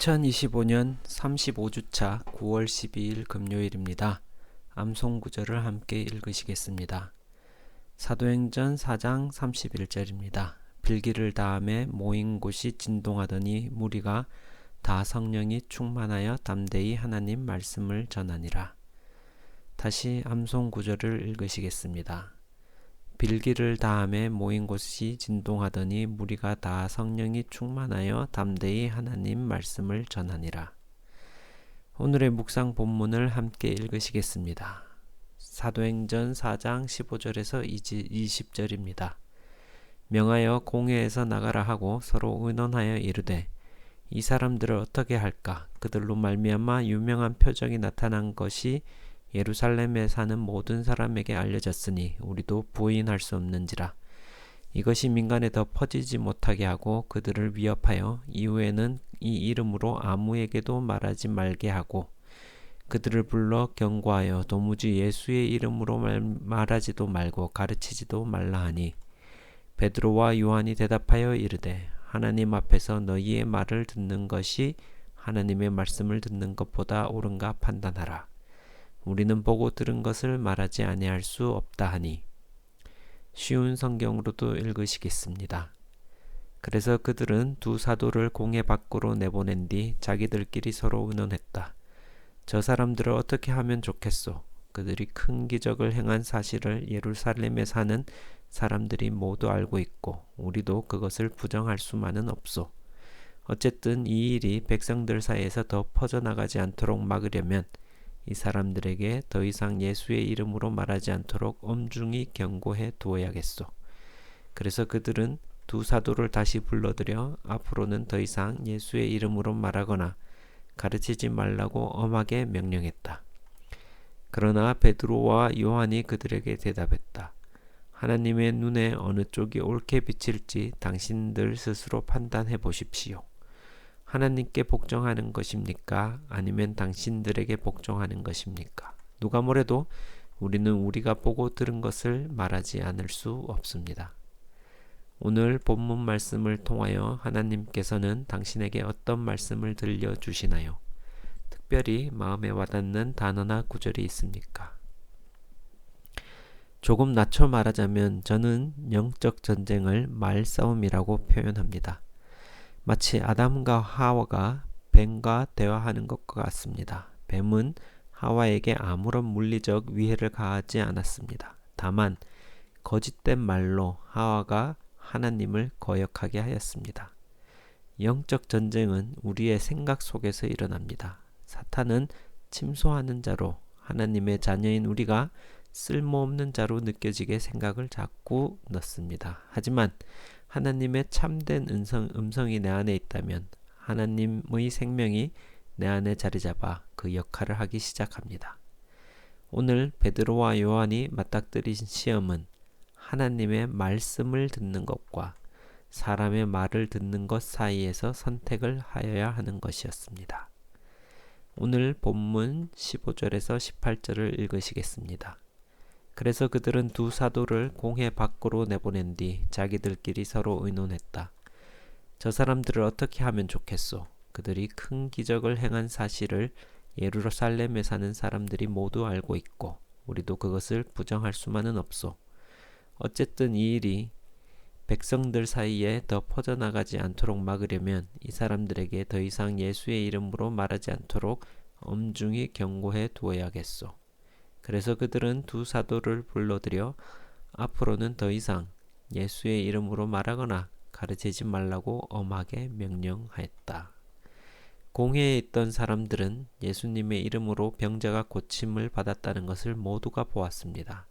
2025년 35주차 9월 12일 금요일입니다. 암송 구절을 함께 읽으시겠습니다. 사도행전 4장 31절입니다. 빌기를 다음에 모인 곳이 진동하더니 무리가 다 성령이 충만하여 담대히 하나님 말씀을 전하니라. 다시 암송 구절을 읽으시겠습니다. 빌기를 다음에 모인 곳이 진동하더니 무리가 다 성령이 충만하여 담대히 하나님 말씀을 전하니라. 오늘의 묵상 본문을 함께 읽으시겠습니다. 사도행전 4장 15절에서 20절입니다. 명하여 공회에서 나가라 하고 서로 의논하여 이르되 이 사람들을 어떻게 할까? 그들로 말미암아 유명한 표적이 나타난 것이 예루살렘에 사는 모든 사람에게 알려졌으니 우리도 부인할 수 없는지라. 이것이 민간에 더 퍼지지 못하게 하고 그들을 위협하여 이후에는 이 이름으로 아무에게도 말하지 말게 하고 그들을 불러 경고하여 도무지 예수의 이름으로 말하지도 말고 가르치지도 말라 하니 베드로와 요한이 대답하여 이르되 하나님 앞에서 너희의 말을 듣는 것이 하나님의 말씀을 듣는 것보다 옳은가 판단하라. 우리는 보고 들은 것을 말하지 아니할 수 없다 하니. 쉬운 성경으로도 읽으시겠습니다. 그래서 그들은 두 사도를 공회 밖으로 내보낸 뒤 자기들끼리 서로 의논했다. 저 사람들을 어떻게 하면 좋겠소? 그들이 큰 기적을 행한 사실을 예루살렘에 사는 사람들이 모두 알고 있고 우리도 그것을 부정할 수만은 없소. 어쨌든 이 일이 백성들 사이에서 더 퍼져나가지 않도록 막으려면 이 사람들에게 더 이상 예수의 이름으로 말하지 않도록 엄중히 경고해 두어야겠소. 그래서 그들은 두 사도를 다시 불러들여 앞으로는 더 이상 예수의 이름으로 말하거나 가르치지 말라고 엄하게 명령했다. 그러나 베드로와 요한이 그들에게 대답했다. 하나님의 눈에 어느 쪽이 옳게 비칠지 당신들 스스로 판단해 보십시오. 하나님께 복종하는 것입니까? 아니면 당신들에게 복종하는 것입니까? 누가 뭐래도 우리는 우리가 보고 들은 것을 말하지 않을 수 없습니다. 오늘 본문 말씀을 통하여 하나님께서는 당신에게 어떤 말씀을 들려주시나요? 특별히 마음에 와닿는 단어나 구절이 있습니까? 조금 낮춰 말하자면 저는 영적 전쟁을 말싸움이라고 표현합니다. 마치 아담과 하와가 뱀과 대화하는 것과 같습니다. 뱀은 하와에게 아무런 물리적 위해를 가하지 않았습니다. 다만 거짓된 말로 하와가 하나님을 거역하게 하였습니다. 영적 전쟁은 우리의 생각 속에서 일어납니다. 사탄은 침소하는 자로 하나님의 자녀인 우리가 쓸모없는 자로 느껴지게 생각을 자꾸 넣습니다. 하지만 하나님의 참된 음성이 내 안에 있다면 하나님의 생명이 내 안에 자리 잡아 그 역할을 하기 시작합니다. 오늘 베드로와 요한이 맞닥뜨린 시험은 하나님의 말씀을 듣는 것과 사람의 말을 듣는 것 사이에서 선택을 하여야 하는 것이었습니다. 오늘 본문 15절에서 18절을 읽으시겠습니다. 그래서 그들은 두 사도를 공회 밖으로 내보낸 뒤 자기들끼리 서로 의논했다. 저 사람들을 어떻게 하면 좋겠소? 그들이 큰 기적을 행한 사실을 예루살렘에 사는 사람들이 모두 알고 있고 우리도 그것을 부정할 수만은 없소. 어쨌든 이 일이 백성들 사이에 더 퍼져나가지 않도록 막으려면 이 사람들에게 더 이상 예수의 이름으로 말하지 않도록 엄중히 경고해 두어야겠소. 그래서 그들은 두 사도를 불러들여 앞으로는 더 이상 예수의 이름으로 말하거나 가르치지 말라고 엄하게 명령하였다. 공회에 있던 사람들은 예수님의 이름으로 병자가 고침을 받았다는 것을 모두가 보았습니다.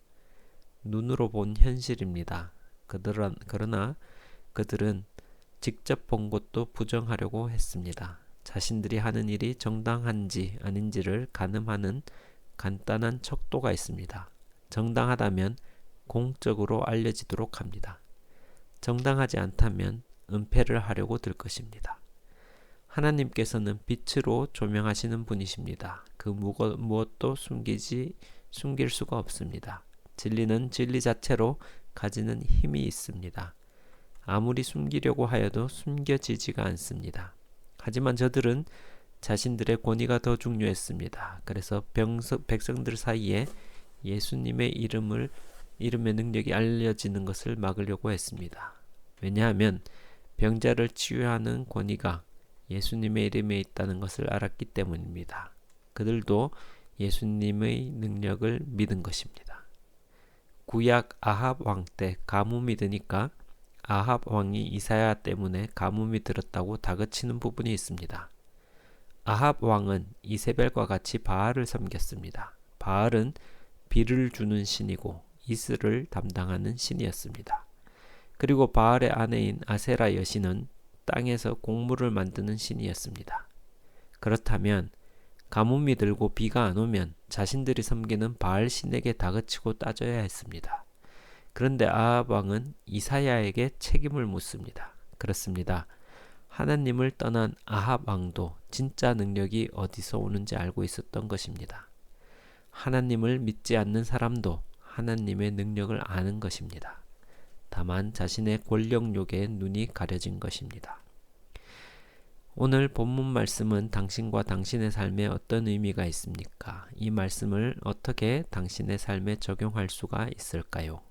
눈으로 본 현실입니다. 그러나 그들은 직접 본 것도 부정하려고 했습니다. 자신들이 하는 일이 정당한지 아닌지를 가늠하는 간단한 척도가 있습니다. 정당하다면 공적으로 알려지도록 합니다. 정당하지 않다면 은폐를 하려고 들 것입니다. 하나님께서는 빛으로 조명하시는 분이십니다. 그 무엇도 숨길 수가 없습니다. 진리는 진리 자체로 가지는 힘이 있습니다. 아무리 숨기려고 하여도 숨겨지지가 않습니다. 하지만 저들은 자신들의 권위가 더 중요했습니다. 그래서 백성들 사이에 예수님의 이름의 능력이 알려지는 것을 막으려고 했습니다. 왜냐하면 병자를 치유하는 권위가 예수님의 이름에 있다는 것을 알았기 때문입니다. 그들도 예수님의 능력을 믿은 것입니다. 구약 아합 왕 때 가뭄이 드니까 아합 왕이 이사야 때문에 가뭄이 들었다고 다그치는 부분이 있습니다. 아합 왕은 이세벨과 같이 바알을 섬겼습니다. 바알은 비를 주는 신이고 이슬을 담당하는 신이었습니다. 그리고 바알의 아내인 아세라 여신은 땅에서 곡물을 만드는 신이었습니다. 그렇다면 가뭄이 들고 비가 안 오면 자신들이 섬기는 바알 신에게 다그치고 따져야 했습니다. 그런데 아합 왕은 이사야에게 책임을 묻습니다. 그렇습니다. 하나님을 떠난 아합 왕도 진짜 능력이 어디서 오는지 알고 있었던 것입니다. 하나님을 믿지 않는 사람도 하나님의 능력을 아는 것입니다. 다만 자신의 권력욕에 눈이 가려진 것입니다. 오늘 본문 말씀은 당신과 당신의 삶에 어떤 의미가 있습니까? 이 말씀을 어떻게 당신의 삶에 적용할 수가 있을까요?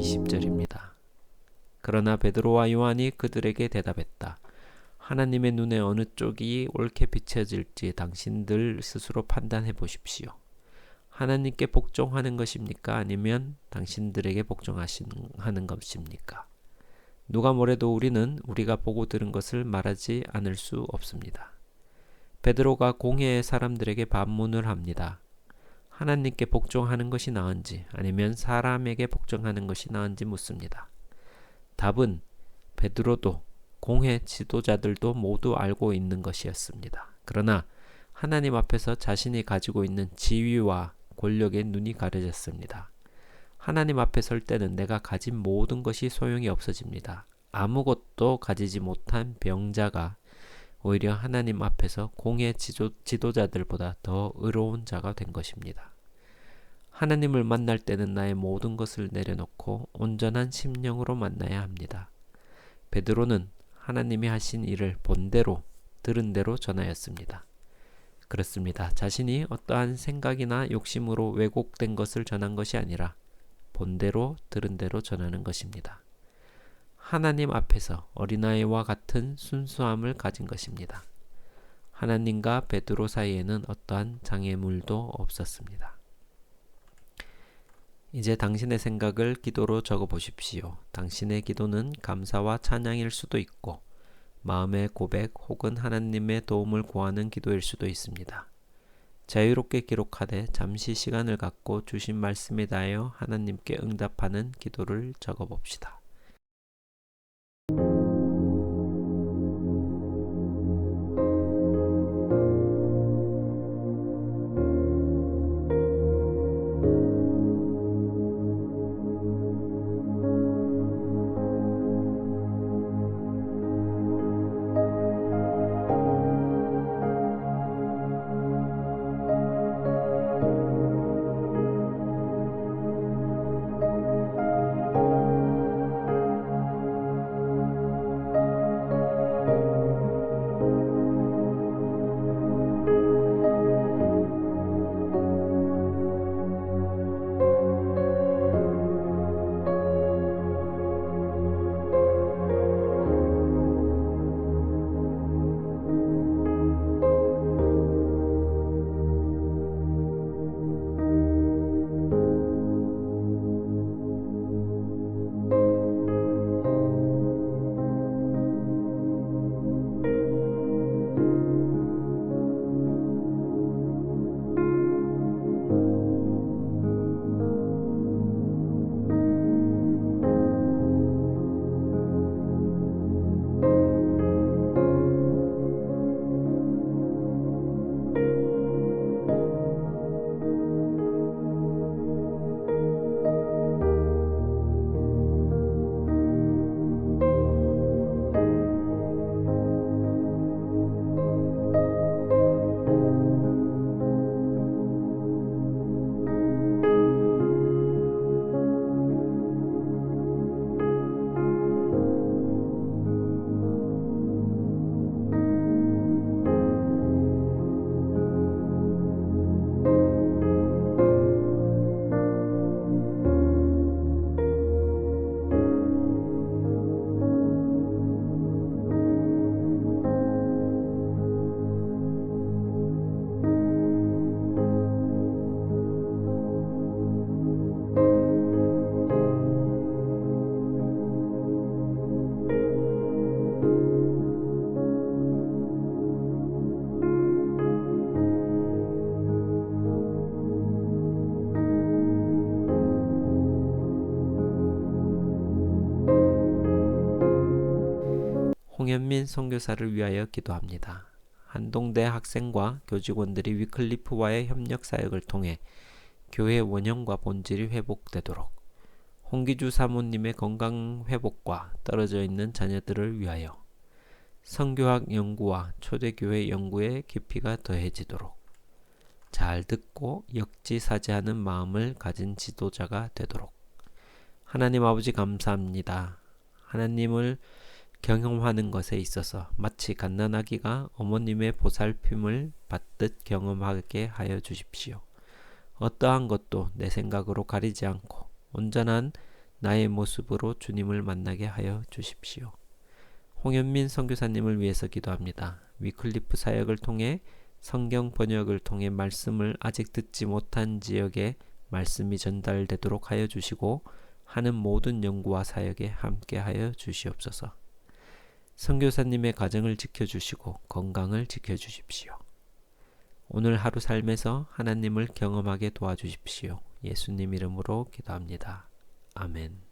20절입니다. 그러나 베드로와 요한이 그들에게 대답했다. 하나님의 눈에 어느 쪽이 옳게 비춰질지 당신들 스스로 판단해 보십시오. 하나님께 복종하는 것입니까? 아니면 당신들에게 복종하는 것입니까? 누가 뭐래도 우리는 우리가 보고 들은 것을 말하지 않을 수 없습니다. 베드로가 공회의 사람들에게 반문을 합니다. 하나님께 복종하는 것이 나은지 아니면 사람에게 복종하는 것이 나은지 묻습니다. 답은 베드로도 공회 지도자들도 모두 알고 있는 것이었습니다. 그러나 하나님 앞에서 자신이 가지고 있는 지위와 권력에 눈이 가려졌습니다. 하나님 앞에 설 때는 내가 가진 모든 것이 소용이 없어집니다. 아무것도 가지지 못한 병자가 오히려 하나님 앞에서 공회 지도자들보다 더 의로운 자가 된 것입니다. 하나님을 만날 때는 나의 모든 것을 내려놓고 온전한 심령으로 만나야 합니다. 베드로는 하나님이 하신 일을 본대로 들은 대로 전하였습니다. 그렇습니다. 자신이 어떠한 생각이나 욕심으로 왜곡된 것을 전한 것이 아니라 본대로 들은 대로 전하는 것입니다. 하나님 앞에서 어린아이와 같은 순수함을 가진 것입니다. 하나님과 베드로 사이에는 어떠한 장애물도 없었습니다. 이제 당신의 생각을 기도로 적어 보십시오. 당신의 기도는 감사와 찬양일 수도 있고 마음의 고백 혹은 하나님의 도움을 구하는 기도일 수도 있습니다. 자유롭게 기록하되 잠시 시간을 갖고 주신 말씀에 대하여 하나님께 응답하는 기도를 적어 봅시다. 홍현민 선교사를 위하여 기도합니다. 한동대 학생과 교직원들이 위클리프와의 협력 사역을 통해 교회 원형과 본질이 회복되도록, 홍기주 사모님의 건강 회복과 떨어져 있는 자녀들을 위하여 선교학 연구와 초대교회 연구의 깊이가 더해지도록, 잘 듣고 역지사지하는 마음을 가진 지도자가 되도록. 하나님 아버지 감사합니다. 하나님을 경험하는 것에 있어서 마치 갓난아기가 어머님의 보살핌을 받듯 경험하게 하여 주십시오. 어떠한 것도 내 생각으로 가리지 않고 온전한 나의 모습으로 주님을 만나게 하여 주십시오. 홍현민 선교사님을 위해서 기도합니다. 위클리프 사역을 통해 성경 번역을 통해 말씀을 아직 듣지 못한 지역에 말씀이 전달되도록 하여 주시고 하는 모든 연구와 사역에 함께하여 주시옵소서. 선교사님의 가정을 지켜주시고 건강을 지켜주십시오. 오늘 하루 삶에서 하나님을 경험하게 도와주십시오. 예수님 이름으로 기도합니다. 아멘.